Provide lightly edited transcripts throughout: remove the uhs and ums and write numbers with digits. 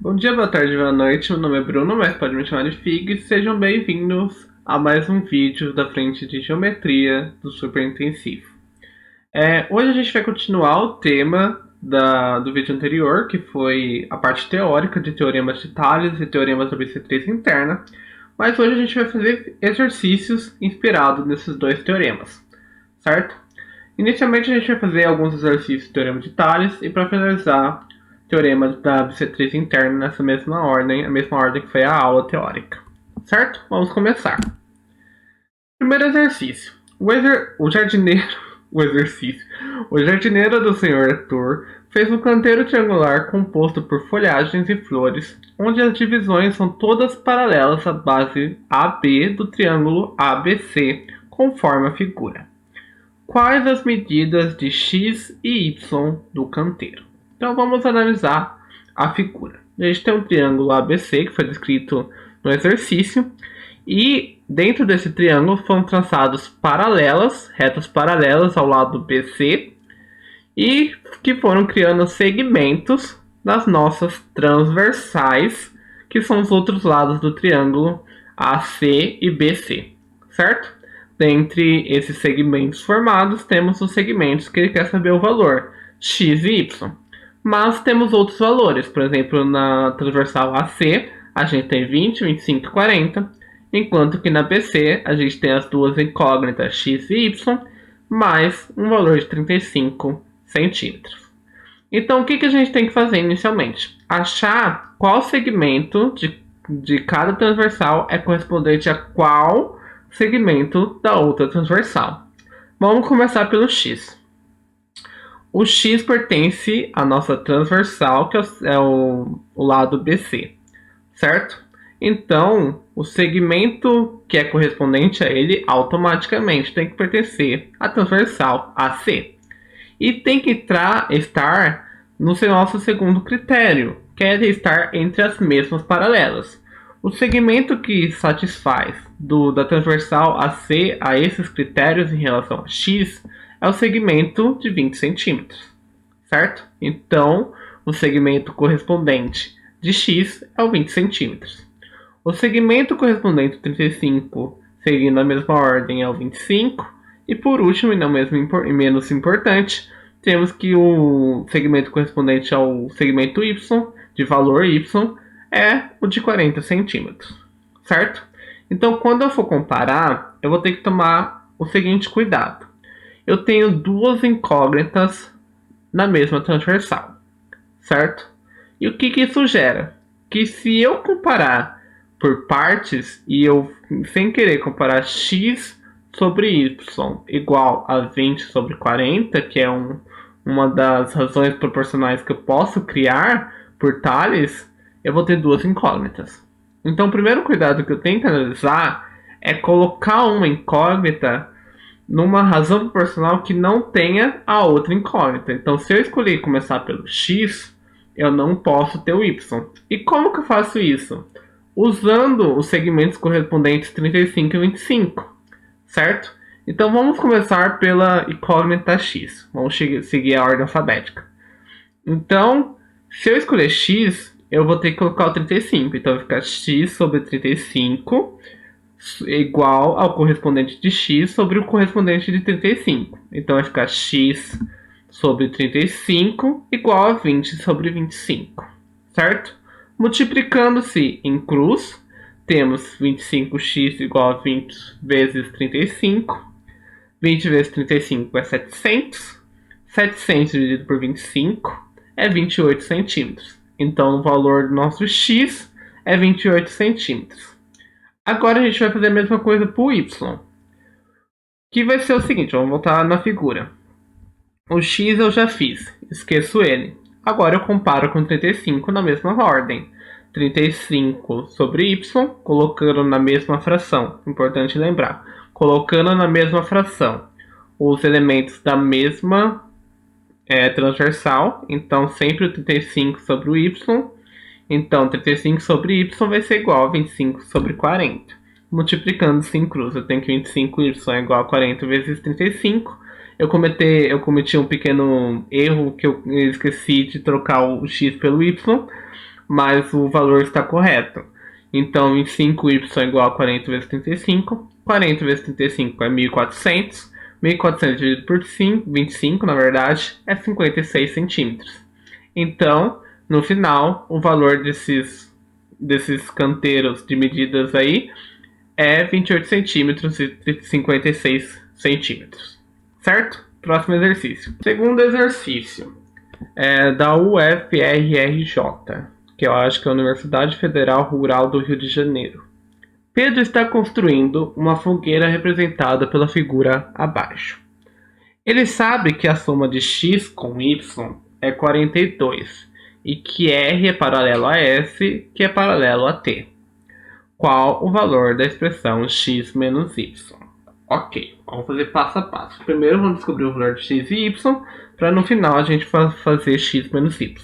Bom dia, boa tarde, boa noite. Meu nome é Bruno, mas pode me chamar de Fig. Sejam bem-vindos a mais um vídeo da frente de geometria do Super Intensivo. Hoje a gente vai continuar o tema do vídeo anterior, que foi a parte teórica de teoremas de Tales e teoremas da bissetriz interna. Mas hoje a gente vai fazer exercícios inspirados nesses dois teoremas, certo? Inicialmente a gente vai fazer alguns exercícios do teorema de Tales e para finalizar teorema da bissetriz interna nessa mesma ordem, a mesma ordem que foi a aula teórica. Certo? Vamos começar. Primeiro exercício. O jardineiro. O exercício. O jardineiro do Sr. Arthur fez um canteiro triangular composto por folhagens e flores, onde as divisões são todas paralelas à base AB do triângulo ABC, conforme a figura. Quais as medidas de x e y do canteiro? Então vamos analisar a figura. A gente tem um triângulo ABC que foi descrito no exercício e dentro desse triângulo foram traçados paralelas, retas paralelas ao lado BC e que foram criando segmentos das nossas transversais, que são os outros lados do triângulo AC e BC, certo? Dentre esses segmentos formados, temos os segmentos que ele quer saber o valor, x e y. Mas temos outros valores, por exemplo, na transversal AC, a gente tem 20, 25 e 40, enquanto que na BC a gente tem as duas incógnitas x e y, mais um valor de 35 centímetros. Então, o que a gente tem que fazer inicialmente? Achar qual segmento de cada transversal é correspondente a qual segmento da outra transversal. Vamos começar pelo x. O x pertence à nossa transversal, que é o lado BC, certo? Então, o segmento que é correspondente a ele automaticamente tem que pertencer à transversal AC. E tem que estar no nosso segundo critério, que é estar entre as mesmas paralelas. O segmento que satisfaz da transversal AC a esses critérios em relação a x é o segmento de 20 centímetros, certo? Então, o segmento correspondente de x é o 20 centímetros. O segmento correspondente a 35, seguindo a mesma ordem, é o 25. E por último, e não menos importante, temos que o segmento correspondente ao segmento y, de valor y, é o de 40 centímetros, certo? Então, quando eu for comparar, eu vou ter que tomar o seguinte cuidado. Eu tenho duas incógnitas na mesma transversal, certo? E o que isso gera? Que se eu comparar por partes e eu, sem querer, comparar x sobre y igual a 20 sobre 40, que é uma das razões proporcionais que eu posso criar por Tales, eu vou ter duas incógnitas. Então, o primeiro cuidado que eu tenho que analisar é colocar uma incógnita numa razão proporcional que não tenha a outra incógnita. Então, se eu escolher começar pelo x, eu não posso ter o y. E como que eu faço isso? Usando os segmentos correspondentes 35 e 25, certo? Então, vamos começar pela incógnita x. Vamos seguir a ordem alfabética. Então, se eu escolher x, eu vou ter que colocar o 35. Então, vai ficar x sobre 35 igual ao correspondente de x sobre o correspondente de 35. Então, vai ficar x sobre 35 igual a 20 sobre 25, certo? Multiplicando-se em cruz, temos 25x igual a 20 vezes 35. 20 vezes 35 é 700. 700 dividido por 25 é 28 centímetros. Então, o valor do nosso x é 28 centímetros. Agora a gente vai fazer a mesma coisa para o y, que vai ser o seguinte, vamos voltar na figura. O x eu já fiz, esqueço ele. Agora eu comparo com 35 na mesma ordem. 35 sobre y, colocando na mesma fração, importante lembrar. Colocando na mesma fração os elementos da mesma transversal, então sempre o 35 sobre o y. Então, 35 sobre y vai ser igual a 25 sobre 40. Multiplicando-se em cruz, eu tenho que 25y é igual a 40 vezes 35. Eu cometi um pequeno erro que eu esqueci de trocar o x pelo y. mas o valor está correto. Então, 25y é igual a 40 vezes 35. 40 vezes 35 é 1.400. 1.400 dividido por 5, 25 na verdade, é 56 centímetros. Então, no final, o valor desses canteiros de medidas aí é 28 centímetros e 56 centímetros. Certo? Próximo exercício. Segundo exercício é da UFRRJ, que eu acho que é a Universidade Federal Rural do Rio de Janeiro. Pedro está construindo uma fogueira representada pela figura abaixo. Ele sabe que a soma de x com y é 42 e que R é paralelo a S, que é paralelo a T. Qual o valor da expressão x menos y? Ok, vamos fazer passo a passo. Primeiro vamos descobrir o valor de x e y, para no final a gente fazer x menos y,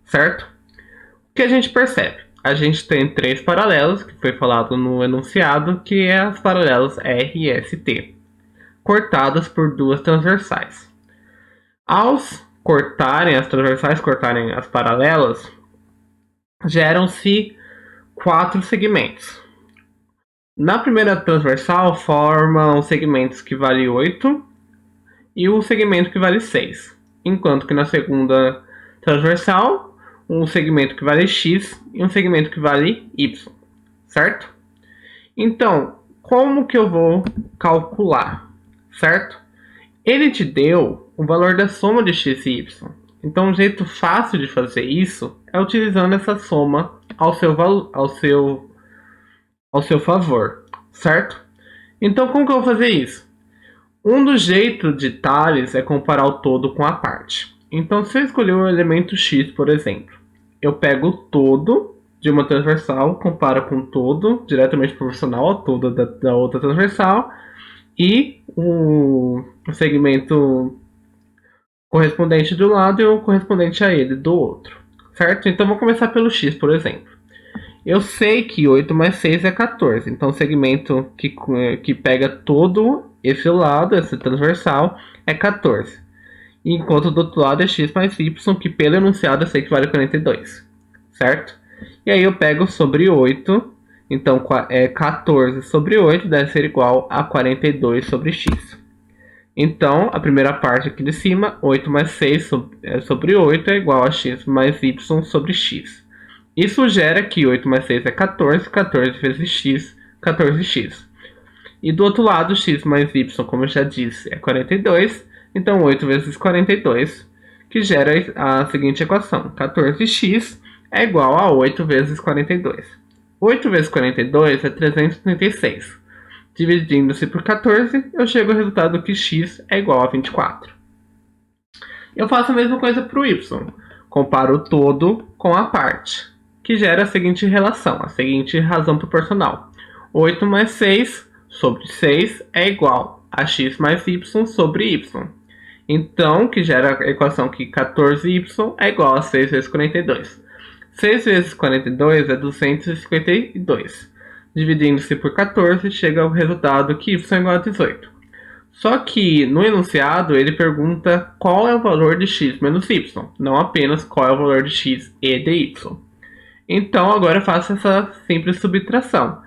certo? O que a gente percebe? A gente tem três paralelos, que foi falado no enunciado, que é as paralelas R e ST, cortadas por duas transversais. Ao cortarem as transversais, cortarem as paralelas, geram-se quatro segmentos. Na primeira transversal formam segmentos que vale 8 e o segmento que vale 6, enquanto que na segunda transversal um segmento que vale x e um segmento que vale y, certo? Então, como que eu vou calcular, certo? Ele te deu o valor da soma de x e y. Então, um jeito fácil de fazer isso é utilizando essa soma ao seu favor, certo? Então, como que eu vou fazer isso? Um dos jeitos de Tales é comparar o todo com a parte. Então, se eu escolher o elemento x, por exemplo, eu pego o todo de uma transversal, comparo com o todo, diretamente proporcional ao todo da outra transversal, e o segmento correspondente de um lado e o correspondente a ele do outro, certo? Então, vou começar pelo x, por exemplo. Eu sei que 8 mais 6 é 14, então o segmento que pega todo esse lado, esse transversal, é 14. Enquanto do outro lado é x mais y, que pelo enunciado eu sei que vale 42, certo? E aí eu pego sobre 8, então é 14 sobre 8 deve ser igual a 42 sobre x. Então, a primeira parte aqui de cima, 8 mais 6 sobre 8 é igual a x mais y sobre x. Isso gera que 8 mais 6 é 14, 14 vezes x, 14x. E do outro lado, x mais y, como eu já disse, é 42, então 8 vezes 42, que gera a seguinte equação. 14x é igual a 8 vezes 42. 8 vezes 42 é 336. Dividindo-se por 14, eu chego ao resultado que x é igual a 24. Eu faço a mesma coisa para o y. Comparo o todo com a parte, que gera a seguinte relação, a seguinte razão proporcional. 8 mais 6 sobre 6 é igual a x mais y sobre y. Então, que gera a equação que 14y é igual a 6 vezes 42. 6 vezes 42 é 252. Dividindo-se por 14, chega ao resultado que y é igual a 18. Só que no enunciado ele pergunta qual é o valor de x menos y, não apenas qual é o valor de x e de y. Então agora eu faço essa simples subtração.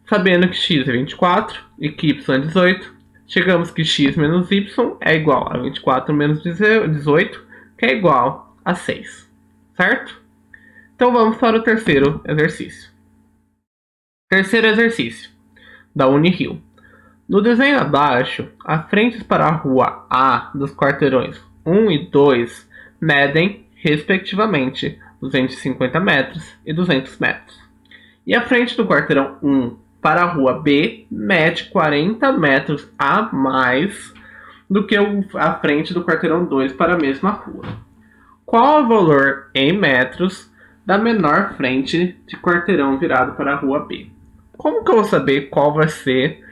Sabendo que x é 24 e que y é 18, chegamos que x menos y é igual a 24 menos 18, que é igual a 6. Certo? Então vamos para o terceiro exercício. Terceiro exercício, da Unirio. No desenho abaixo, as frentes para a rua A dos quarteirões 1 e 2 medem, respectivamente, 250 metros e 200 metros. E a frente do quarteirão 1 para a rua B mede 40 metros a mais do que a frente do quarteirão 2 para a mesma rua. Qual é o valor em metros da menor frente de quarteirão virado para a rua B? Como que eu vou saber qual vai ser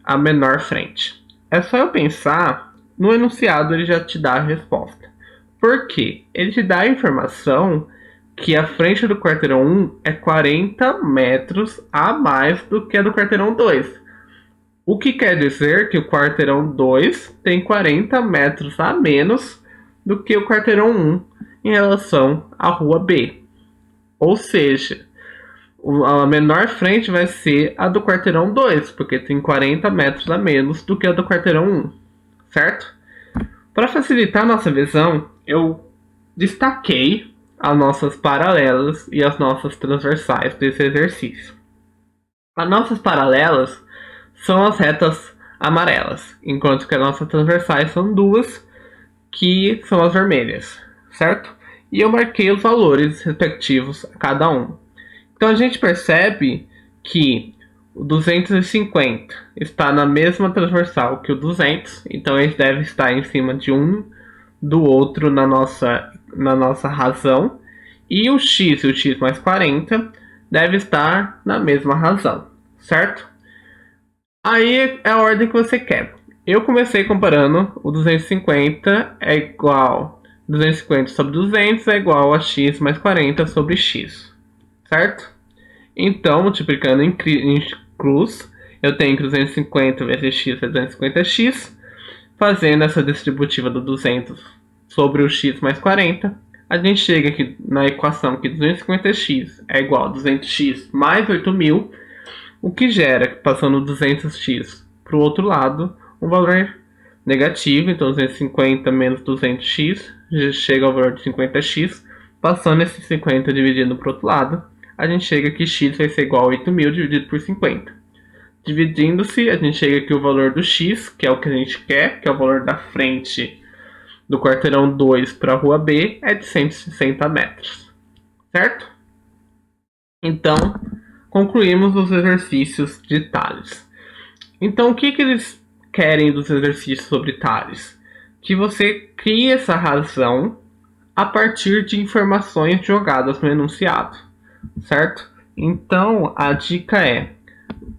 a menor frente? É só eu pensar no enunciado, ele já te dá a resposta. Por quê? Ele te dá a informação que a frente do quarteirão 1 é 40 metros a mais do que a do quarteirão 2. O que quer dizer que o quarteirão 2 tem 40 metros a menos do que o quarteirão 1 em relação à rua B. Ou seja, a menor frente vai ser a do quarteirão 2, porque tem 40 metros a menos do que a do quarteirão 1, certo? Para facilitar a nossa visão, eu destaquei as nossas paralelas e as nossas transversais desse exercício. As nossas paralelas são as retas amarelas, enquanto que as nossas transversais são duas, que são as vermelhas, certo? E eu marquei os valores respectivos a cada um. Então a gente percebe que o 250 está na mesma transversal que o 200, então ele deve estar em cima de um do outro na nossa razão, e o x mais 40 deve estar na mesma razão, certo? Aí é a ordem que você quer. Eu comecei comparando o 250 é igual 250 sobre 200 é igual a x mais 40 sobre x, certo? Então, multiplicando em cruz, eu tenho que 250 vezes x é 250x, fazendo essa distributiva do 200 sobre o x mais 40, a gente chega aqui na equação que 250x é igual a 200x mais 8.000, o que gera, passando 200x para o outro lado, um valor negativo. Então 250 menos 200x chega ao valor de 50x. Passando esse 50 dividindo para o outro lado, a gente chega que x vai ser igual a 8.000 dividido por 50. Dividindo-se, a gente chega aqui o valor do x, que é o que a gente quer, que é o valor da frente do quarteirão 2 para a rua B, é de 160 metros, certo? Então, concluímos os exercícios de Tales. Então, o que eles querem dos exercícios sobre Tales? Que você crie essa razão a partir de informações jogadas no enunciado, certo? Então, a dica é: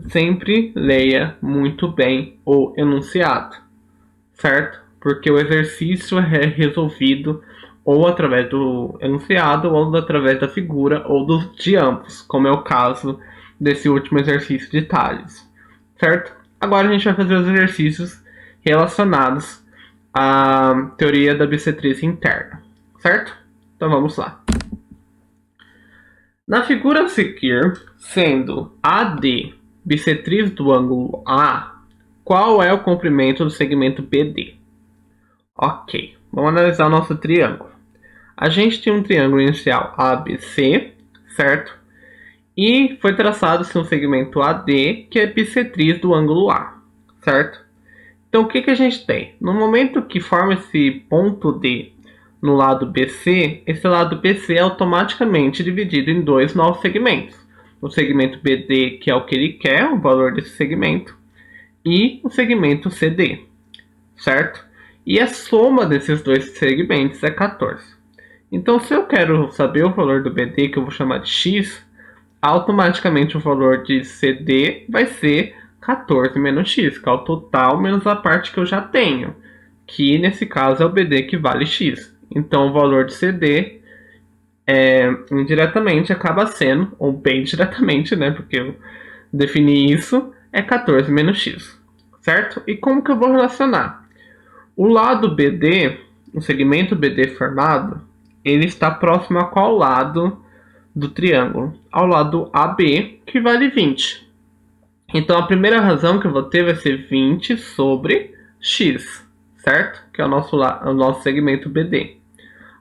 sempre leia muito bem o enunciado, certo? Porque o exercício é resolvido ou através do enunciado, ou através da figura, ou de ambos, como é o caso desse último exercício de Tales, certo? Agora a gente vai fazer os exercícios relacionados à teoria da bissetriz interna, certo? Então vamos lá. Na figura a seguir, sendo AD bissetriz do ângulo A, qual é o comprimento do segmento BD? Ok, vamos analisar o nosso triângulo. A gente tem um triângulo inicial ABC, certo? E foi traçado um segmento AD, que é bissetriz do ângulo A, certo? Então o que a gente tem? No momento que forma esse ponto D no lado BC, esse lado BC é automaticamente dividido em dois novos segmentos. O segmento BD, que é o que ele quer, o valor desse segmento, e o segmento CD, certo? E a soma desses dois segmentos é 14. Então, se eu quero saber o valor do BD, que eu vou chamar de x, automaticamente o valor de CD vai ser 14 menos x, que é o total menos a parte que eu já tenho, que nesse caso é o BD que vale x. Então, o valor de CD indiretamente acaba sendo, ou bem diretamente, né, porque eu defini isso, é 14 menos x, certo? E como que eu vou relacionar? O lado BD, o segmento BD formado, ele está próximo a qual lado do triângulo? Ao lado AB, que vale 20. Então a primeira razão que eu vou ter vai ser 20 sobre x, certo? Que é o nosso segmento BD.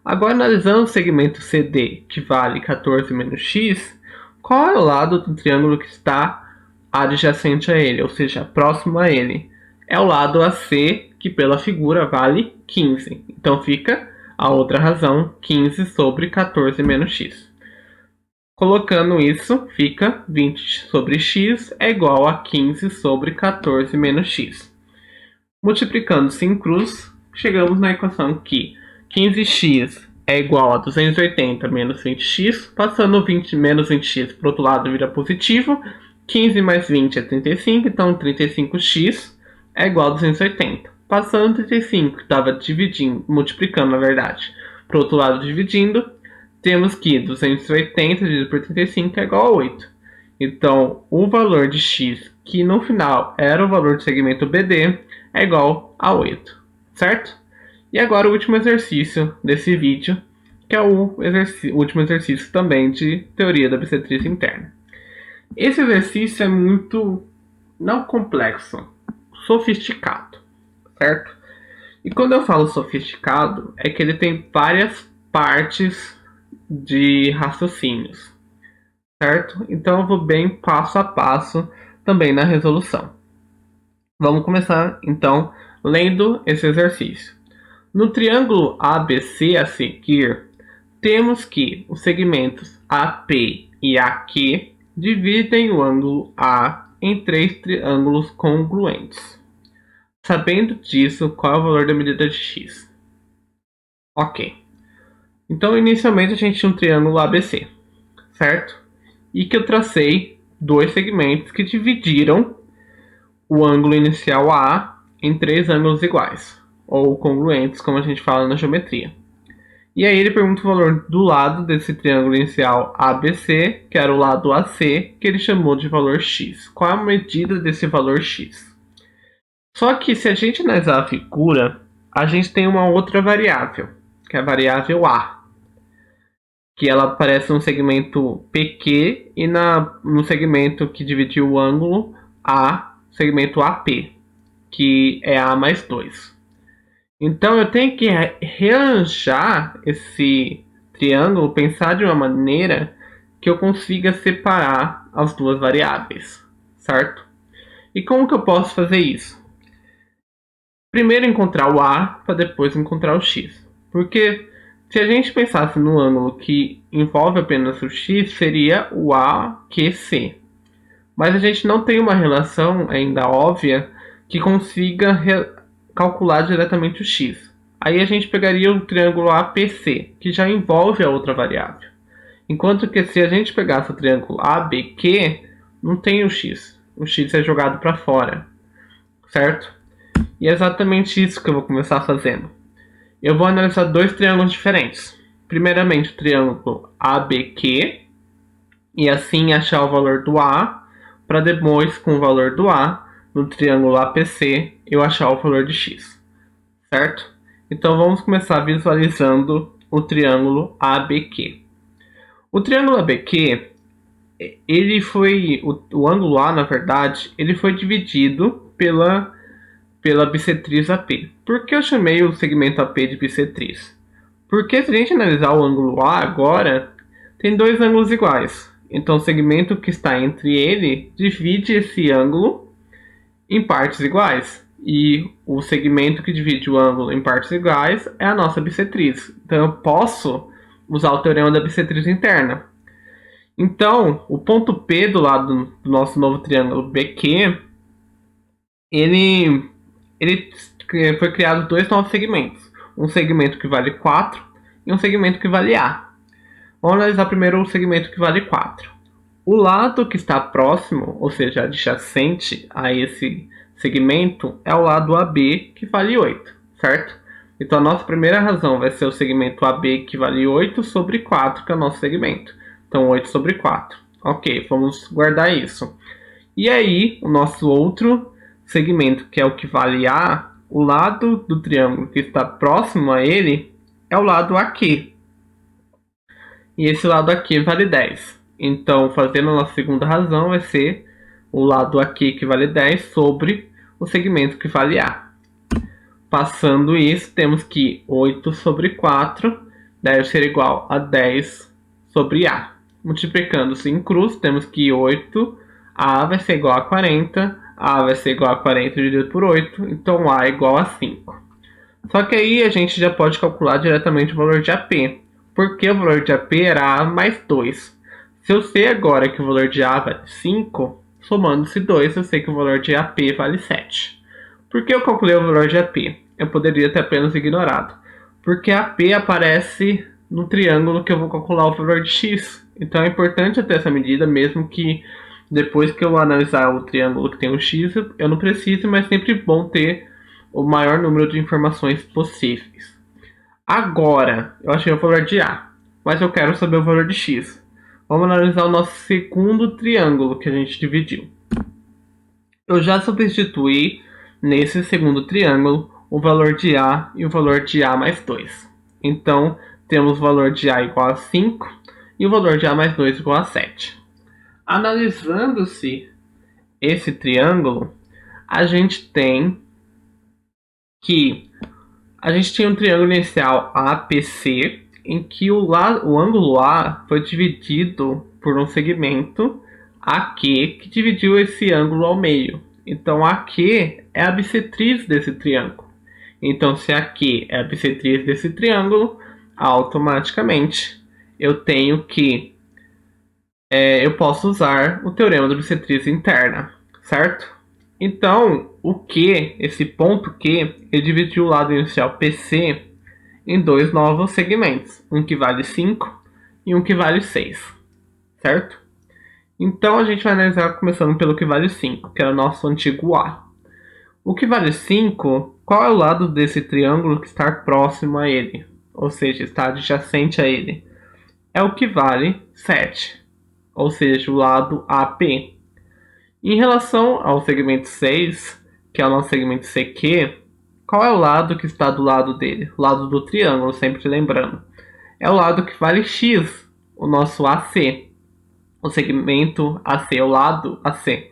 Agora, analisando o segmento CD, que vale 14 menos x, qual é o lado do triângulo que está adjacente a ele, ou seja, próximo a ele? É o lado AC, que pela figura vale 15. Então fica a outra razão, 15 sobre 14 menos x. Colocando isso, fica 20 sobre x é igual a 15 sobre 14 menos x. Multiplicando-se em cruz, chegamos na equação que 15x é igual a 280 menos 20x, passando 20 menos 20x para o outro lado vira positivo, 15 mais 20 é 35, então 35x é igual a 280. Passando 35, que estava dividindo, multiplicando na verdade, para o outro lado dividindo, temos que 280 dividido por 35 é igual a 8. Então, o valor de x, que no final era o valor do segmento BD, é igual a 8, certo? E agora o último exercício desse vídeo, que é o último exercício também de teoria da bissetriz interna. Esse exercício é muito, não complexo, sofisticado, certo? E quando eu falo sofisticado, é que ele tem várias partes de raciocínios, certo? Então eu vou bem passo a passo também na resolução. Vamos começar então lendo esse exercício. No triângulo ABC a seguir, temos que os segmentos AP e AQ dividem o ângulo A em 3 triângulos congruentes. Sabendo disso, qual é o valor da medida de x? Ok. Então, inicialmente a gente tinha um triângulo ABC, certo? E que eu tracei dois segmentos que dividiram o ângulo inicial A em 3 ângulos iguais, ou congruentes, como a gente fala na geometria. E aí ele pergunta o valor do lado desse triângulo inicial ABC, que era o lado AC, que ele chamou de valor x. Qual é a medida desse valor x? Só que se a gente analisar a figura, a gente tem uma outra variável, que é a variável A, que ela aparece no segmento PQ e no segmento que dividiu o ângulo A, segmento AP, que é A mais 2. Então eu tenho que rearranjar esse triângulo, pensar de uma maneira que eu consiga separar as duas variáveis, certo? E como que eu posso fazer isso? Primeiro encontrar o A para depois encontrar o X. Porque se a gente pensasse no ângulo que envolve apenas o X, seria o AQC. Mas a gente não tem uma relação ainda óbvia que consiga calcular diretamente o x. Aí a gente pegaria o triângulo APC, que já envolve a outra variável. Enquanto que se a gente pegasse o triângulo ABQ, não tem o x. O x é jogado para fora, certo? E é exatamente isso que eu vou começar fazendo. Eu vou analisar dois triângulos diferentes. Primeiramente o triângulo ABQ, e assim achar o valor do A, para depois, com o valor do A, no triângulo APC, eu achar o valor de x, certo? Então vamos começar visualizando o triângulo ABQ. O triângulo ABQ, ele foi, o ângulo A, na verdade, ele foi dividido pela bissetriz AP. Por que eu chamei o segmento AP de bissetriz? Porque se a gente analisar o ângulo A agora, tem dois ângulos iguais. Então o segmento que está entre ele divide esse ângulo em partes iguais. E o segmento que divide o ângulo em partes iguais é a nossa bissetriz. Então eu posso usar o teorema da bissetriz interna. Então, o ponto P do lado do nosso novo triângulo BQ, ele foi criado dois novos segmentos. Um segmento que vale 4 e um segmento que vale A. Vamos analisar primeiro o segmento que vale 4. O lado que está próximo, ou seja, adjacente a esse segmento, é o lado AB, que vale 8, certo? Então a nossa primeira razão vai ser o segmento AB, que vale 8 sobre 4, que é o nosso segmento. Então 8 sobre 4. Ok, vamos guardar isso. E aí, o nosso outro segmento, que é o que vale A, o lado do triângulo que está próximo a ele é o lado AQ. E esse lado aqui vale 10. Então, fazendo a nossa segunda razão, vai ser o lado aqui que vale 10 sobre o segmento que vale A. Passando isso, temos que 8 sobre 4 deve ser igual a 10 sobre A. Multiplicando-se em cruz, temos que 8A vai ser igual a 40, A vai ser igual a 40 dividido por 8, então A é igual a 5. Só que aí a gente já pode calcular diretamente o valor de AP, porque o valor de AP era A mais 2. Se eu sei agora que o valor de A vale 5, somando-se 2, eu sei que o valor de AP vale 7. Por que eu calculei o valor de AP? Eu poderia ter apenas ignorado. Porque AP aparece no triângulo que eu vou calcular o valor de x. Então é importante eu ter essa medida, mesmo que depois que eu analisar o triângulo que tem o x, eu não precise, mas é sempre bom ter o maior número de informações possíveis. Agora, eu achei o valor de A, mas eu quero saber o valor de x. Vamos analisar o nosso segundo triângulo que a gente dividiu. Eu já substituí nesse segundo triângulo o valor de A e o valor de A mais 2. Então, temos o valor de A igual a 5 e o valor de A mais 2 igual a 7. Analisando-se esse triângulo, a gente tem um triângulo inicial APC, em que o ângulo A foi dividido por um segmento AQ, que dividiu esse ângulo ao meio. Então, AQ é a bissetriz desse triângulo. Então, se AQ é a bissetriz desse triângulo, automaticamente eu posso usar o teorema da bissetriz interna, certo? Então, esse ponto Q, ele dividiu o lado inicial PC em dois novos segmentos, um que vale 5 e um que vale 6, certo? Então a gente vai analisar começando pelo que vale 5, que era o nosso antigo A. O que vale 5, qual é o lado desse triângulo que está próximo a ele? Ou seja, está adjacente a ele? É o que vale 7, ou seja, o lado AP. Em relação ao segmento 6, que é o nosso segmento CQ, qual é o lado que está do lado dele? O lado do triângulo, sempre lembrando. É o lado que vale X, o nosso AC. O segmento AC é o lado AC.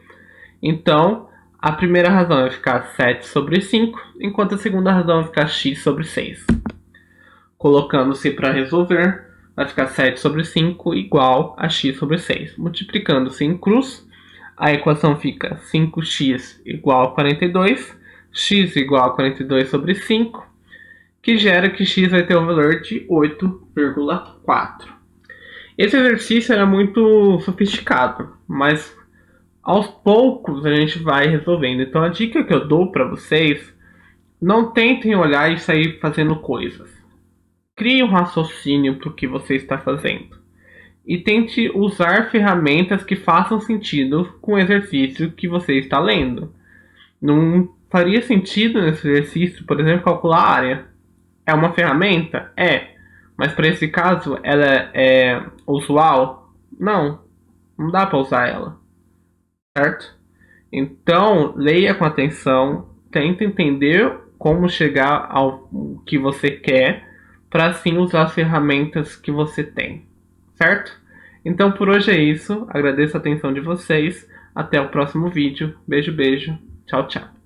Então, a primeira razão vai ficar 7 sobre 5, enquanto a segunda razão vai ficar X sobre 6. Colocando-se para resolver, vai ficar 7 sobre 5 igual a X sobre 6. Multiplicando-se em cruz, a equação fica 5x igual a 42, x igual a 42 sobre 5, que gera que x vai ter um valor de 8,4. Esse exercício era muito sofisticado, mas aos poucos a gente vai resolvendo. Então a dica que eu dou para vocês, não tentem olhar e sair fazendo coisas. Crie um raciocínio para o que você está fazendo. E tente usar ferramentas que façam sentido com o exercício que você está lendo. Não faria sentido nesse exercício, por exemplo, calcular a área. É uma ferramenta? É. Mas para esse caso, ela é usual? Não. Não dá para usar ela. Certo? Então, leia com atenção. Tente entender como chegar ao que você quer, para assim usar as ferramentas que você tem. Certo? Então por hoje é isso. Agradeço a atenção de vocês. Até o próximo vídeo. Beijo, beijo. Tchau, tchau.